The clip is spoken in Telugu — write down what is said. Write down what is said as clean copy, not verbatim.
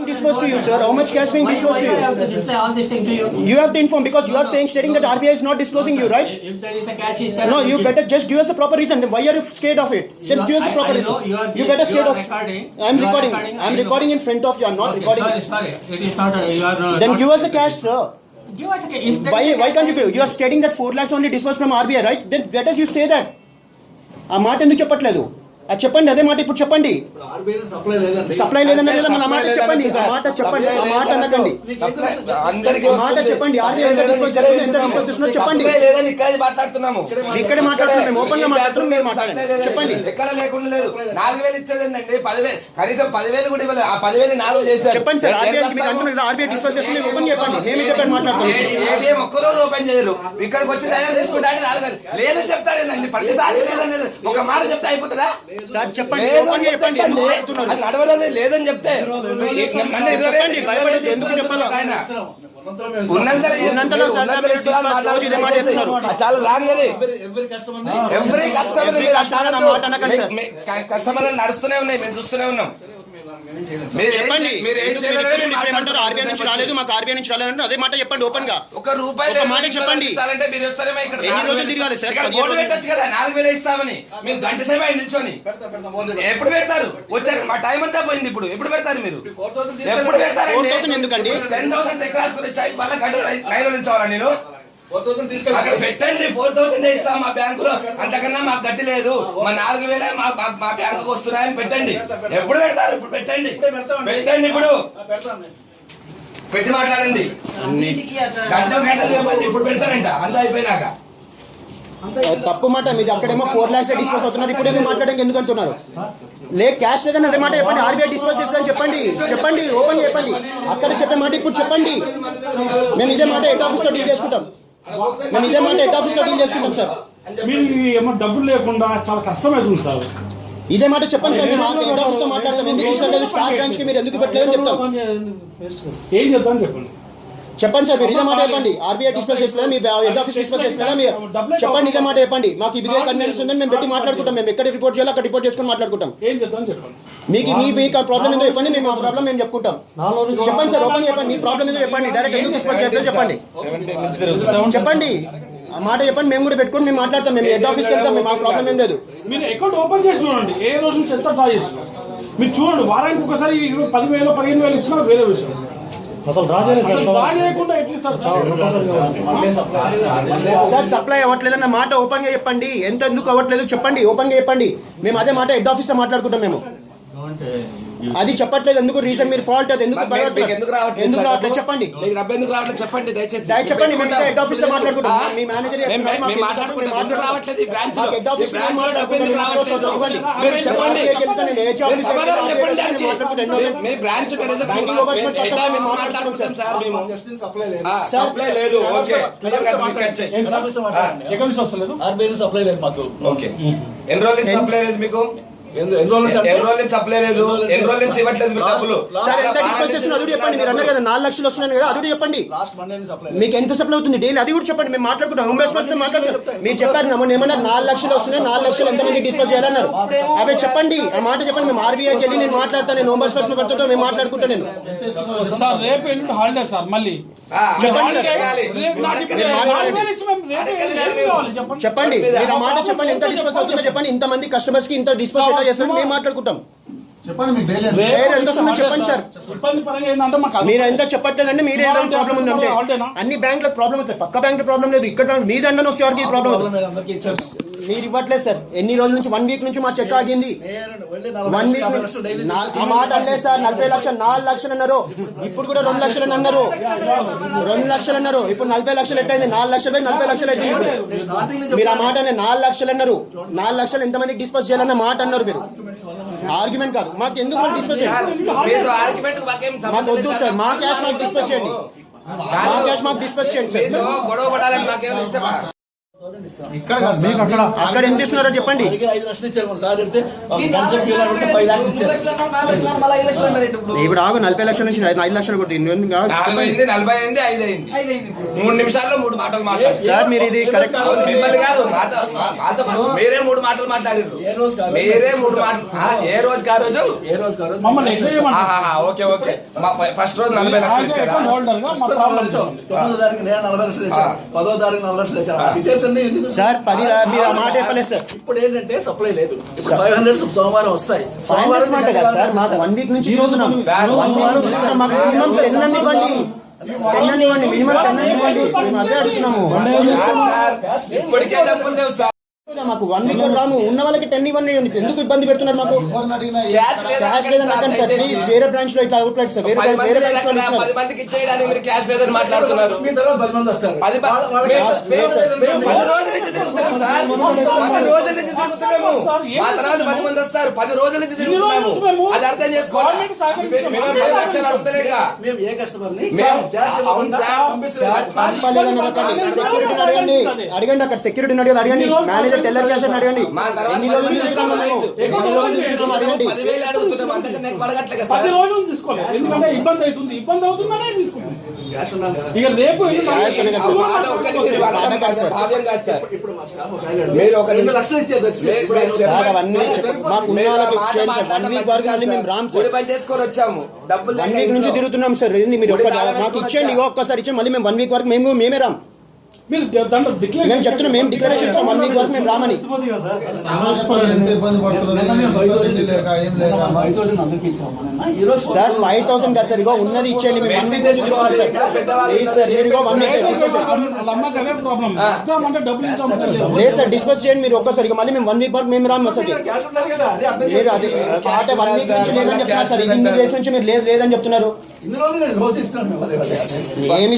Disbursed to you, sir. How much cash being disbursed to you? I have to display all this thing to you. You have to inform because you are saying stating that RBI is not disclosing you, right? If there is a cash is there. No, you better just give us the proper reason. Why are you scared of it? Then give us the proper reason. You better scared of. I'm recording. I'm recording in front of you. I'm not recording. Sorry. It is not. You are. Then give us the cash, sir. Give us a cash. Why can't you give? You are stating that 4 lakhs only disbursed from RBI, right? Then better you say that. ఆ మాట ఎందుకు చెప్పట్లేదు? అది చెప్పండి, అదే మాట ఇప్పుడు చెప్పండి. సప్లై లేదన్న లేదా మన మాట చెప్పండి, మాట చెప్పండి, ఆ మాట అనకండి. మాట చెప్పండి, ఆర్బీఐ ఎంత డిస్పోజ్ చేస్తుందో ఎంత డిస్పోజ్ చేస్తుందో చెప్పండి. ఇక్కడే మాట్లాడుతున్నాము, ఇక్కడే మాట్లాడుతున్నాం, మేము ఓపెన్ గా మాట్లాడుతున్నాం, మీరు మాట్లాడండి చెప్పండి. ఎక్కడ లేకుండా లేదు. 4,000 ఇచ్చేది ఏంటండి? 10,000 కనీసం 10,000 కూడా ఇవ్వలేదు. ఆ 10,000 4 చేశారు. చెప్పండి సార్, ఆర్బీఐ మీరు అంటున్నారు కదా, ఆర్బీఐ డిస్పోజ్ చేస్తుంది, ఓపెన్ చెప్పండి. మేము చెప్పండి మాట్లాడుతున్నాం. ఏటీఎం ఒక్కరోజు ఓపెన్ చేయరు, ఇక్కడికి వచ్చి తయారు చేసుకుంటా అంటే 4,000 లేదని చెప్తారేనండి. ప్రతిసారి లేదని ఒక మాట చెప్తే అయిపోతుందా సార్? చెప్పండి, ఓపెన్ చెప్పండి. నడవలేదు లేదని చెప్తే ఎందుకు చెప్పాలి? చాలా రాంగ్ అది. ఎవ్రీ కస్టమర్ నడుస్తూనే ఉన్నాయి, మేము చూస్తూనే ఉన్నాం. చెప్పండి, ఆర్బీఐ నుంచి రాలేదు, మాకు ఆర్బీఐ నుంచి రాలేదు, అదే మాట చెప్పండి ఓపెన్ గా. ఒక రూపాయి మాట చెప్పండి. ఎన్ని రోజులు తిరగాలి సార్? 4,000 ఇస్తామని మీరు గంట సేపు అయి నిల్చొని ఎప్పుడు పెడతారు? వచ్చారు, మా టైం అంతా పోయింది. ఇప్పుడు ఎప్పుడు పెడతారు మీరు? ఎప్పుడు పెడతారు? 4,000 ఎందుకండి? 10,000 ఎక్కరాసుకుని వాళ్ళ గంట లైన్లో నిల్చోవాలా? నేను అక్కడ పెట్టండి, 4,000 ఇస్తాం మా బ్యాంకులో, అంతకన్నా మాకు గట్టి లేదు, మా 4,000 మా బ్యాంకుకి వస్తున్నాయని పెట్టండి. ఎప్పుడు పెడతారు? ఇప్పుడు పెట్టండి, పెట్టండి, ఇప్పుడు పెట్టి మాట్లాడండి. గంటలు చెప్పండి, ఇప్పుడు పెడతారంట అంతా అయిపోయినాక. తప్పు మాట మీది. అక్కడేమో 4 lakhs డిస్పోజ్ అవుతున్నారు, ఇప్పుడు ఎందుకు మాట్లాడడానికి ఎందుకు అంటున్నారు? లే క్యాష్ లేదని అదే మాట చెప్పండి. ఆర్బీఐ డిస్పోజ్ చేస్తుందని చెప్పండి, చెప్పండి, ఓపెన్ చెప్పండి. అక్కడ చెప్పే మాట ఇప్పుడు చెప్పండి. మేము ఇదే మాట హెడ్ ఆఫీస్ లో డీల్ చేసుకుంటాం, మేము ఇదే మాట హెడ్ ఆఫీస్ లో డీల్ చేసుకుంటాం సార్. ఏమో డబ్బులు లేకుండా చాలా కష్టమవుతుంది సార్. ఇదే మాట చెప్పండి సార్, మేము హెడ్ ఆఫీస్ తో మాట్లాడతాం. ఎందుకు ఇస్తలేదు స్టార్ బ్రాంచ్ కి, మీరు ఎందుకు పెట్టలేదని చెప్తాం. ఏం చెప్తాను చెప్పండి. చెప్పండి సార్, మీరు ఇదే మాట చెప్పండి. ఆర్బీఐ డిస్పోజ్ చేస్తున్నా, మీ హెడ్ ఆఫీస్ డిస్పోజ్ చేస్తున్నా, మీరు చెప్పండి, ఇదే మాట చెప్పండి. మాకు ఇదే కన్వీనియన్స్ ఉందని మేము పెట్టి మాట్లాడుకుంటాం. మేము ఎక్కడ రిపోర్ట్ చేయాలో అక్కడ రిపోర్ట్ చేసుకుని మాట్లాడుకుంటాం. ఏం చెప్తాను చెప్పండి. మీకు ప్రాబ్లం ఏందో చెప్పండి, మేము ఆ ప్రాబ్లం మేము చెప్పుకుంటాం. చెప్పండి సార్, ఓపెన్ చెప్పండి, మీ ప్రాబ్లం ఏందో చెప్పండి. డైరెక్ట్ ఎందుకు డిస్పోజ్ చేయట్లేదు చెప్పండి, చెప్పండి, ఆ మాట చెప్పండి. మేము కూడా పెట్టుకొని మేము మాట్లాడతాం. మేము హెడ్ ఆఫీస్కి వెళ్తాం, మేము ఆ ప్రాబ్లం ఏం లేదు. మీరు అకౌంట్ ఓపెన్ చేసి చూడండి, ఏ రోజు నుంచి ఎంత డ్రా చేస్తున్నారు మీరు చూడండి. వారానికి ఒకసారి 10,000 15,000 ఇచ్చినా వేరే విషయం. అసలు సార్ సప్లై అవ్వట్లేదన్న మాట ఓపెన్ గా చెప్పండి. ఎంత ఎందుకు అవ్వట్లేదు చెప్పండి, ఓపెన్ గా చెప్పండి. మేము అదే మాట హెడ్ ఆఫీస్ లో మాట్లాడుకుంటాం. మేము అది చెప్పట్లేదు ఎందుకు రీజన్, మీరు ఫాల్ట్ అది ఎందుకు రావట్లేదు చెప్పండి, ఎందుకు రావట్లేదు చెప్పండి, దయచేసి చెప్పండి. మేము హెడ్ ఆఫీస్ లో మాట్లాడుకుంటాం. మీ మేనేజర్ చెప్పండి. ఎన్ని రోజులు సప్లై లేదు మీకు? సప్లై లేదు, ఎన్ని రోజుల నుంచి ఇవ్వట్లేదు డబ్బులు? చెప్పండి. మీరు అన్నారు కదా 4 లక్షలు వస్తున్నాయి కదా, అది చెప్పండి. మీకు ఎంత సప్లై అవుతుంది డైలీ, అది కూడా చెప్పండి. మేము మాట్లాడుకుంటాం, హోమ్ బేస్ మాట్లాడుతున్నాం. మీరు చెప్పారు ఏమన్నా 4 లక్షలు వస్తున్నాయి, 4 లక్షలు ఎంతమంది డిస్పోజ్ చేయాలన్నారు, అవే చెప్పండి. ఆ మాట చెప్పండి. మేము ఆర్బీఐకి వెళ్ళి నేను మాట్లాడతాను, నేను హోమ్ బేస్ పెడుతుంటా, మేము మాట్లాడుకుంటాను. నేను రేపు ఎల్లుండి హాలిడే సార్, మళ్ళీ చెప్పండి. మీరు ఆ మాట చెప్పండి, ఎంత డిస్పోజ్ అవుతుందో చెప్పండి. ఇంతమంది కస్టమర్స్ కి ఇంత డిస్పోజ్ ఎట్లా చేస్తారని మేము మాట్లాడుకుంటాం. చెప్పండి సార్. మీరు ఎంత చెప్పట్లేదంటే మీరే ఏదైనా ప్రాబ్లం ఉందంటే అన్ని బ్యాంకులకు ప్రాబ్లం అవుతుంది. పక్క బ్యాంక్ ప్రాబ్లం లేదు, ఇక్కడ మీ దండన వచ్చేవారికి ప్రాబ్లం అవుతుంది. మీరు ఇవ్వట్లేదు సార్. ఎన్ని రోజుల నుంచి? 1 వీక్ నుంచి మా చెక్ ఆగింది. 1 వీక్ ఆ మాట అనలేదు సార్. 40 లక్షలు 4 లక్షలు అన్నారు, ఇప్పుడు కూడా 2 లక్షలు అన్నారు, 2 లక్షలు అన్నారు, ఇప్పుడు 40 లక్షలు ఎట్టయింది? 4 లక్షలు 40 లక్షలు అయితే మీరు ఆ మాట 4 లక్షలు అన్నారు. 4 లక్షలు ఎంతమందికి డిస్పోజ్ చేయాలన్న మాట అన్నారు. మీరు ఆర్గ్యుమెంట్ కాదు, మాకు ఎందుకు డిస్పోజ్ చేయండి, మాకు వద్దు సార్. మా క్యాష్ మాకు డిస్పోజ్ చేయండి, మా క్యాష్ మాకు డిస్పోజ్ చేయండి సార్. గొడవ పడాలని మాకేమో ఇష్టమా? అక్కడ ఎంత ఇస్తున్నారో చెప్పండి. ఇప్పుడు ఆగు, 40 లక్షల నుంచి 5 లక్షలు కొడుతుంది. 40 అయింది, 5 అయింది. 3 నిమిషాల్లో 3 మాటలు మాట్లాడారు సార్. మీరు ఇది కరెక్ట్ మిమ్మల్ని కాదు, మీరే 3 మాటలు మాట్లాడారు. మీరే 3 మాటలు ఏ రోజుకి ఆ రోజు. ఓకే ఓకే, ఫస్ట్ రోజు 40 లక్షలు ఇచ్చారా? హోల్డర్ గా మా ప్రాబ్లం ఉంది. 9వ తారీఖు నేను 40 లక్షలు ఇచ్చాను, 10వ తారీఖు 40 లక్షలు ఇచ్చాను. ఆ డీటెయిల్స్ అన్ని ఎందుకు సార్ 10 మీరు ఆ మాట చెప్పలేదు సార్. ఇప్పుడు ఏంటంటే సప్లై లేదు. ఇప్పుడు 500 సోమవారం వస్తాయి. సోమవారం మాట కదా సార్, మాకు 1 వీక్ నుంచి చూస్తున్నాం. 1 వీక్ నుంచి చూస్తున్నాం. మాకు మినిమం 10 అని ఇవ్వండి, 10 అని ఇవ్వండి, మినిమం 10 అని ఇవ్వండి. మేము అదే అడుగుతున్నాము. ఇప్పటికే డబ్బులు లేవు సార్. మాకు 1 వీక్ రాము, ఉన్న వాళ్ళకి 10 ఇవ్వండి. ఎందుకు ఇబ్బంది పెడుతున్నారు మాకు? క్యాష్ లేదని అడగండి సార్ ప్లీజ్. వేరే బ్రాంచ్ లో ఇట్లా అవుట్లెట్ సార్, వేరే బ్రాంచ్ లో 10 మందికి ఇచ్చేయడానికి మీరు క్యాష్ లేదని మాట్లాడుతున్నారు. మీ తర్వాత 10 మంది వస్తారు. 10 రోజుల నుంచి తిరుగుతున్నాము సార్. 10 రోజుల నుంచి తిరుగుతున్నాము. మా తర్వాత 10 మంది వస్తారు. 10 రోజుల నుంచి తిరుగుతున్నాము. అది అర్థం చేసుకోవాలి. మేము 10 లక్షలు అడుగుతలేగా. మేము ఏ కస్టమర్ ని మేము- క్యాష్ అవును సార్. లేదని అడగండి. సెక్యూరిటీని అడగండి, అడగండి అక్కడ సెక్యూరిటీని అడగండి, మేనేజర్ టెల్లర్ క్యాష్ అని అడగండి. మా తర్వాత ఎన్ని రోజులు తీసుకున్నాము మేము? 10 రోజులు అడగండి. 10,000 అడుగుతున్నాం, అంతకన్నా ఎక్కువ అడగట్లేదు కదా 10 సార్. రోజులు తీసుకోలేదు. ఎందుకంటే ఇబ్బంది అవుతుందనే తీసుకుంటాం. క్యాష్ ఉండాలి కదా. ఇక రేపు క్యాష్ అనేది ఆ మాట ఒక్కటి మీరు వాళ్ళ భావ్యం కాదు సార్. ఇప్పుడు మా స్టాఫ్ ఒక ఆయన మీరు ఒక 2 లక్షలు ఇచ్చారు. సార్ అవన్నీ మాకు ఉన్న వాళ్ళకి ఇచ్చేయండి సార్. 1 వీక్ వరకు మళ్ళీ మేము రామ్ సార్. గుడి పని చేసుకొని వచ్చాము, డబ్బులు 1 వీక్ నుంచి తిరుగుతున్నాం సార్. ఏంది మీరు మాకు ఇచ్చేయండి, ఒక్కసారి ఇచ్చేయండి. మళ్ళీ మేము 1 వీక్ వరకు మేమే రామ్. మీరు దాంట్లో డిక్లేర్ మేము చెప్తున్నాం, మేము డిక్లరేషన్ ఇస్తాం 1 వీక్ వరకు మేము రామని. ఎంత ఇబ్బంది పడుతున్నారు, సార్ 5,000 కాదు సార్, ఇగో ఉన్నది ఇచ్చేయండి. మేము 1 వీక్ తీసుకోవాలి సార్. ప్లీజ్ సార్, మీరు ఇగో 1 వీక్ వాళ్ళ అమ్మకి అదే ప్రాబ్లం. ఇస్తామంటే డబ్బులు ఇస్తామంటే లేదు. లేదు సార్, డిస్పస్ చేయండి మీరు ఒక్కసారి. ఇక మళ్ళీ మేము 1 వీక్ వరకు మేము రాము సార్. క్యాష్ ఉండాలి కదా. అదే అర్థం మీరు అది పాట 1 వీక్ నుంచి లేదని చెప్తున్నారు సార్. ఇన్ని డేస్ నుంచి మీరు లేదని చెప్తున్నారు. ఇన్ని రోజులు నేను రోజు ఇస్తున్నాను మేము. అదే ఏమి